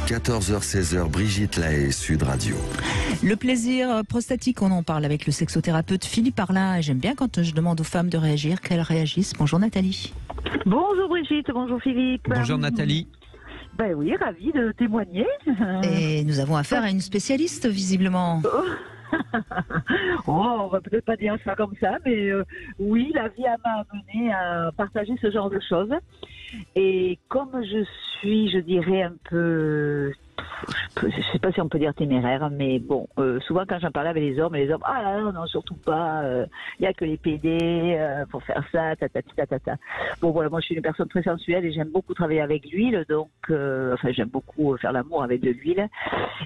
14h-16h, Brigitte Lahaie, Sud Radio. Le plaisir prostatique, on en parle avec le sexothérapeute Philippe Arlin. Et j'aime bien quand je demande aux femmes de réagir, qu'elles réagissent. Bonjour Nathalie. Bonjour Brigitte, bonjour Philippe. Bonjour Nathalie. Ben oui, ravie de témoigner. Et nous avons affaire à une spécialiste, visiblement. Oh, on va peut-être pas dire ça comme ça, mais oui, la vie m'a amené à partager ce genre de choses. Et comme je suis, je dirais, un peu... Je sais pas si on peut dire téméraire, mais bon, souvent quand j'en parlais avec les hommes, ah là là, non, surtout pas, il y a que les PD pour faire ça, ta. Bon voilà, moi je suis une personne très sensuelle et j'aime beaucoup travailler avec l'huile, donc, enfin j'aime beaucoup faire l'amour avec de l'huile,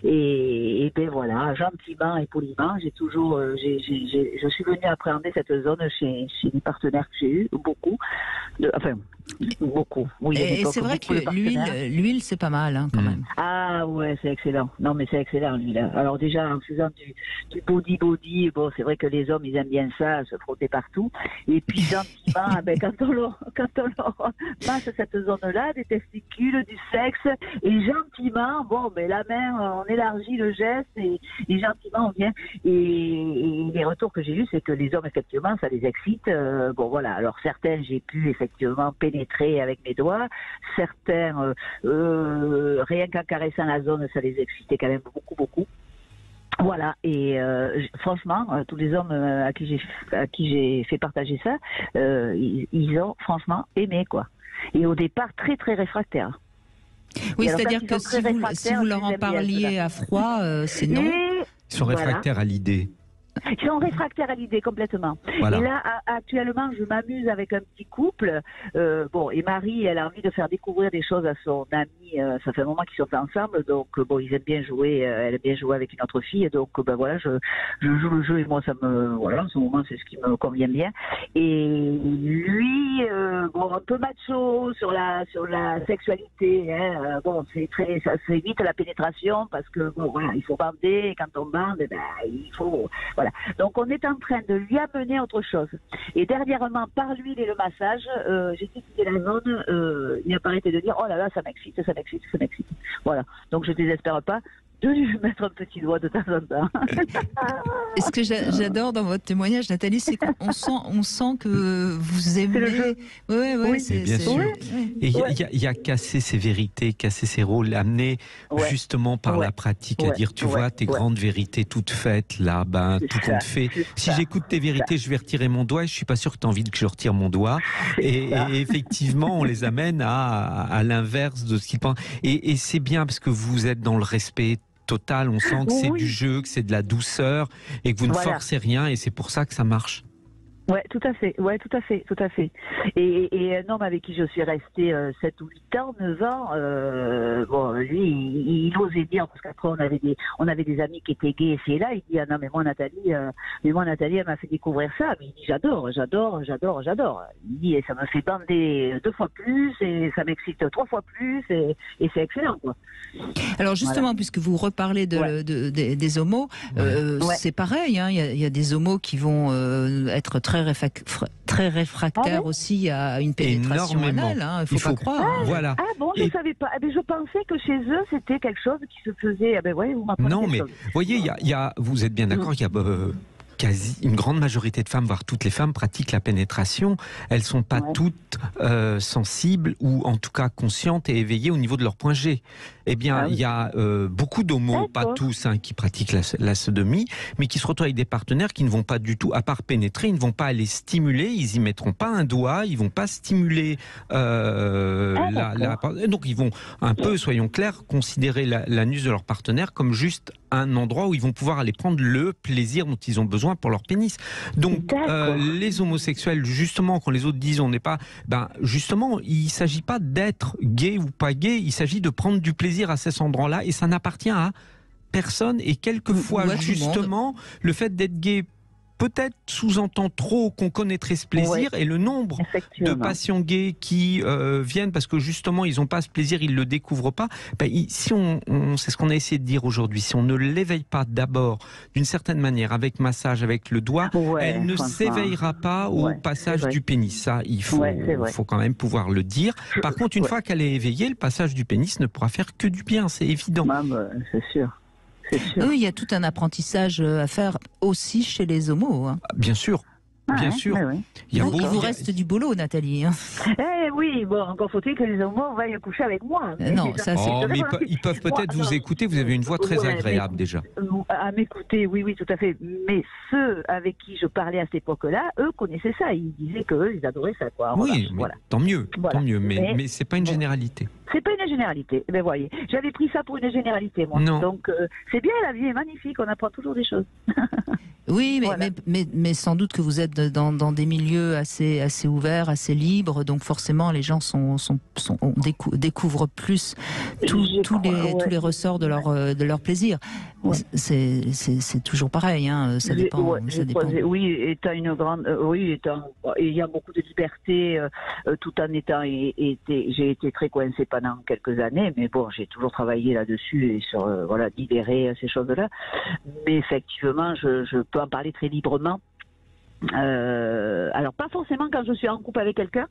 et ben voilà, gentiment et poliment, j'ai toujours, je suis venue appréhender cette zone chez les partenaires que j'ai eu, beaucoup, oui. Et c'est vrai que l'huile c'est pas mal, hein, quand même. Ah ouais, c'est excellent. Non mais c'est excellent l'huile. Alors déjà en faisant du body, bon c'est vrai que les hommes ils aiment bien ça, se frotter partout. Et puis gentiment, ben, quand on leur passe cette zone-là, des testicules, du sexe, et gentiment, bon mais la main, on élargit le geste et gentiment on vient. Et les retours que j'ai eus, c'est que les hommes effectivement ça les excite. Bon voilà, alors certains j'ai pu effectivement pénétrer avec mes doigts, certains rien qu'en caressant la zone, ça les excitait quand même beaucoup. Voilà, et franchement, tous les hommes à qui j'ai fait partager ça, ils ont franchement aimé, quoi. Et au départ, très très réfractaires. Oui, c'est-à-dire que si vous leur en parliez à froid, c'est non. Ils sont réfractaires à l'idée. Ils sont réfractaires à l'idée complètement. Voilà. Et là, actuellement, je m'amuse avec un petit couple. Bon, et Marie, elle a envie de faire découvrir des choses à son amie. Ça fait un moment qu'ils sont ensemble, donc bon, ils aiment bien jouer. Elle aime bien jouer avec une autre fille, donc ben voilà, je joue le jeu et moi ça me, voilà, en ce moment c'est ce qui me convient bien. Et lui, bon, un peu macho sur la sexualité. Hein, bon, ça évite la pénétration parce que bon, voilà, il faut bander. Et quand on bande, ben il faut. Voilà. Donc on est en train de lui amener autre chose. Et dernièrement, par l'huile et le massage, j'ai étudié la zone, il a pas arrêté de dire oh là là, ça m'excite. Voilà. Donc je ne désespère pas de lui mettre un petit doigt de temps en temps. Et ce que j'adore dans votre témoignage, Nathalie, c'est qu'on sent que vous aimez. C'est le jeu. Oui, c'est bien sûr. Et il y a casser ses vérités, casser ses rôles, amener justement par la pratique à dire, tu vois, tes grandes vérités toutes faites, là, ben, tout compte fait. Si j'écoute tes vérités, je vais retirer mon doigt et je suis pas sûr que tu as envie que je retire mon doigt. Et effectivement, on les amène à l'inverse de ce qu'ils pensent. Et c'est bien parce que vous êtes dans le respect total, on sent que c'est du jeu, que c'est de la douceur et que vous ne forcez rien et c'est pour ça que ça marche. Ouais, tout à fait. Et un homme avec qui je suis restée 7 ou 8 ans, 9 ans, bon, lui, il osait dire, parce qu'après on avait des amis qui étaient gays et là, il dit ah non mais moi Nathalie, elle m'a fait découvrir ça, mais il dit j'adore. Il dit et ça me fait bander 2 fois plus et ça m'excite 3 fois plus et c'est excellent, quoi. Alors justement, puisque vous reparlez des homos, c'est pareil, hein, il y a des homos qui vont être très réfractaires aussi à une pénétration anale, hein, il faut pas croire. Voilà. Ah bon, je savais pas. Je pensais que chez eux c'était quelque chose qui se faisait. Vous m'apprenez non, mais vous voyez, vous êtes bien d'accord, il y a quasi une grande majorité de femmes, voire toutes les femmes, pratiquent la pénétration. Elles sont pas toutes sensibles ou en tout cas conscientes et éveillées au niveau de leur point G. Eh bien, il y a beaucoup d'homos, pas tous, hein, qui pratiquent la sodomie, mais qui se retrouvent avec des partenaires qui ne vont pas du tout, à part pénétrer, ils ne vont pas aller stimuler, ils y mettront pas un doigt, ils vont pas stimuler donc ils vont un peu, soyons clairs, considérer l'anus de leur partenaire comme juste un endroit où ils vont pouvoir aller prendre le plaisir dont ils ont besoin pour leur pénis. Donc les homosexuels, justement, quand les autres disent on n'est pas, justement, il s'agit pas d'être gay ou pas gay, il s'agit de prendre du plaisir à cet endroit-là et ça n'appartient à personne. Et quelquefois, justement, le fait d'être gay peut-être sous-entend trop qu'on connaîtrait ce plaisir, et le nombre de patients gays qui viennent parce que justement ils n'ont pas ce plaisir, ils ne le découvrent pas. Si c'est ce qu'on a essayé de dire aujourd'hui, si on ne l'éveille pas d'abord d'une certaine manière, avec massage, avec le doigt, elle ne s'éveillera pas au passage du pénis. Ça, il faut quand même pouvoir le dire. Par contre, une fois qu'elle est éveillée, le passage du pénis ne pourra faire que du bien, c'est évident. C'est sûr. Oui, il y a tout un apprentissage à faire aussi chez les homos. Hein. Bien sûr. Bien sûr. Il vous reste du boulot, Nathalie. Hein. Oui, bon, encore faut-il que les homos veuillent coucher avec moi. Non, ça c'est... mais ils peuvent peut-être vous écouter, vous avez une voix très agréable déjà. À m'écouter, oui, tout à fait. Mais ceux avec qui je parlais à cette époque-là, eux connaissaient ça. Ils disaient qu'eux, ils adoraient ça. Quoi. Oui, tant mieux, mais c'est pas une généralité. C'est pas une généralité. Mais voyez, j'avais pris ça pour une généralité, moi. Non. Donc, c'est bien, la vie est magnifique, on apprend toujours des choses. Oui, mais sans doute que vous êtes dans des milieux assez ouverts, assez libres, donc forcément les gens découvrent plus tous les ressorts de leur plaisir. C'est toujours pareil, hein, ça dépend. Il y a beaucoup de liberté, tout en étant j'ai été très coincée pendant quelques années, mais bon, j'ai toujours travaillé là-dessus et sur libérer ces choses-là. Mais effectivement, je peux en parler très librement. Alors pas forcément quand je suis en couple avec quelqu'un,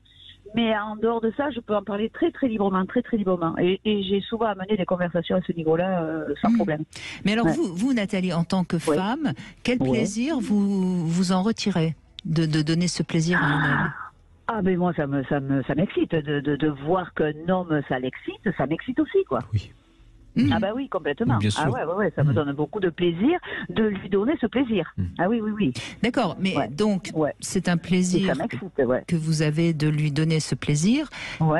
mais en dehors de ça, je peux en parler très très librement, très très librement. Et j'ai souvent amené des conversations à ce niveau-là sans problème. Mais alors vous, Nathalie, en tant que femme, quel plaisir vous en retirez de donner ce plaisir à un homme? Ah mais moi ça m'excite de voir qu'un homme ça l'excite, ça m'excite aussi quoi. Oui. Ah bah oui, complètement. Bien sûr. Ah ouais, ça me donne beaucoup de plaisir de lui donner ce plaisir. Ah oui. D'accord, mais donc c'est un plaisir que vous avez de lui donner ce plaisir,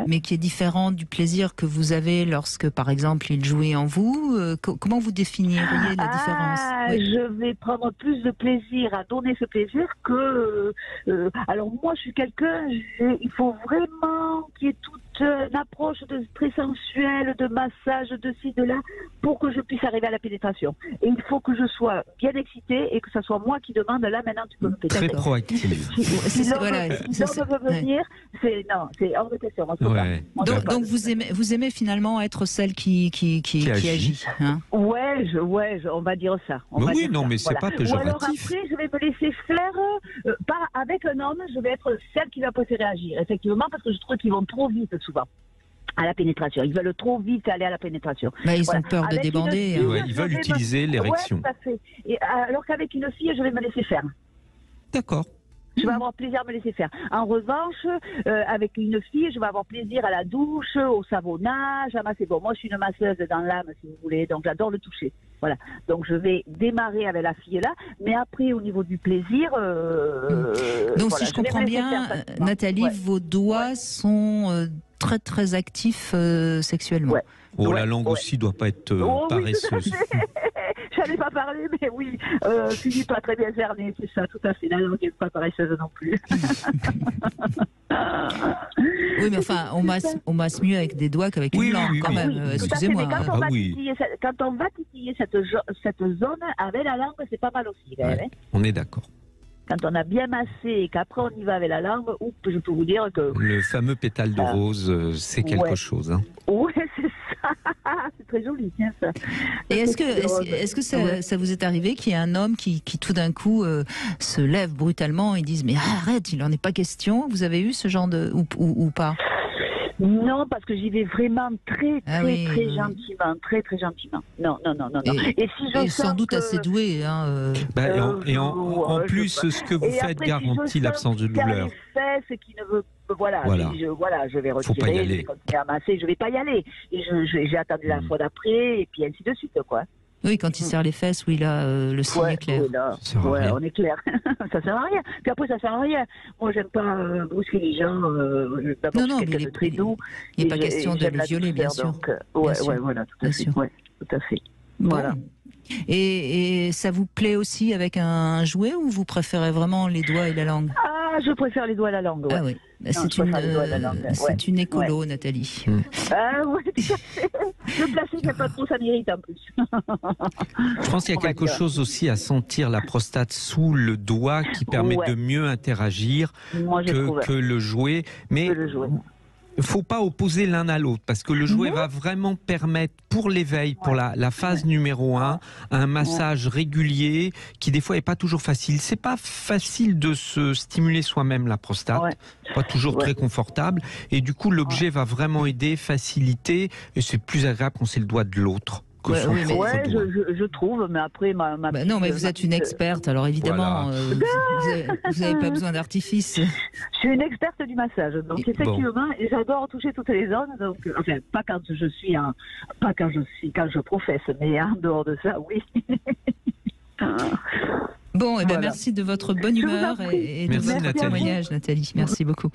mais qui est différent du plaisir que vous avez lorsque, par exemple, il jouait en vous. Comment vous définiriez la différence? Je vais prendre plus de plaisir à donner ce plaisir que... alors moi, je suis quelqu'un, il faut vraiment qu'il y ait toute une approche très sensuelle, de massage, de ci, de là, pour que je puisse arriver à la pénétration. Et il faut que je sois bien excitée et que ce soit moi qui demande, là maintenant tu peux me pénétrer. Très proactif. Si l'homme veut venir, c'est hors de question. Donc vous aimez finalement être celle qui agit. Hein? On va dire ça. Mais c'est pas péjoratif. Ou alors après, je vais me laisser faire, pas avec un homme, je vais être celle qui va préférer agir, effectivement, parce que je trouve qu'ils vont trop vite souvent à la pénétration. Ils veulent trop vite aller à la pénétration. Ils ont peur de débander. Ils veulent utiliser l'érection. Tout à fait. Et, alors qu'avec une fille, je vais me laisser faire. D'accord. Je vais avoir plaisir à me laisser faire. En revanche, avec une fille, je vais avoir plaisir à la douche, au savonnage, à masser. Bon, moi, je suis une masseuse dans l'âme, si vous voulez, donc j'adore le toucher. Voilà. Donc, je vais démarrer avec la fille là, mais après, au niveau du plaisir... donc, si je comprends bien, Nathalie, vos doigts sont très, très actifs sexuellement. La langue aussi doit pas être paresseuse. J'allais pas parler, mais oui, Philippe a très bien cerné, c'est ça, tout à fait. La langue n'est pas paresseuse non plus. Oui, mais enfin, on masse mieux avec des doigts qu'avec une langue, quand même. Excusez-moi. Quand on va titiller cette zone avec la langue, c'est pas mal aussi. On est d'accord. Quand on a bien massé et qu'après on y va avec la langue, je peux vous dire que... Le fameux pétale de rose, c'est quelque chose. Hein. Oui, c'est ça. C'est très joli, tiens, ça. Et est-ce que ça vous est arrivé qu'il y ait un homme qui tout d'un coup se lève brutalement et dise « Mais arrête, il n'en est pas question ». Vous avez eu ce genre de... ou pas? Non, parce que j'y vais vraiment très gentiment, très très gentiment. Non. Et si je sans doute assez doué. Hein, en plus, ce que vous faites garantit l'absence de douleur. Les fesses qui ne veut, je vais retirer, je vais continuer à masser, je vais pas y aller. Et j'ai attendu la fois d'après, et puis ainsi de suite, quoi. Oui, quand il serre les fesses, le signe est clair. On est clair. Ça sert à rien. Puis après, ça sert à rien. Moi, j'aime pas brusquer les gens. Non, mais il très doux. Il n'est pas question de les violer, bien sûr. Voilà, tout à fait. Voilà. Et ça vous plaît aussi avec un jouet ou vous préférez vraiment les doigts et la langue? Ah, je préfère les doigts à la langue. Ouais. Ah oui, c'est une écolo, Nathalie. Ah oui, tout à fait. Le plastique, il n'y a pas trop, ça m'irrite en plus. Je pense qu'il y a quelque chose aussi à sentir la prostate sous le doigt qui permet de mieux interagir que le jouet. Mais il ne faut pas opposer l'un à l'autre, parce que le jouet va vraiment permettre, pour l'éveil, pour la phase numéro 1, un massage régulier qui des fois n'est pas toujours facile. C'est pas facile de se stimuler soi-même la prostate, pas toujours très confortable, et du coup l'objet va vraiment aider, faciliter, et c'est plus agréable quand c'est le doigt de l'autre. Je trouve, mais après non, mais vous êtes une experte, alors évidemment, vous n'avez pas besoin d'artifice. Je suis une experte du massage, donc effectivement, et j'adore toucher toutes les zones, donc enfin pas quand je professe, mais en dehors de ça, oui. Bon, merci de votre bonne humeur et de votre témoignage, Nathalie. Merci beaucoup.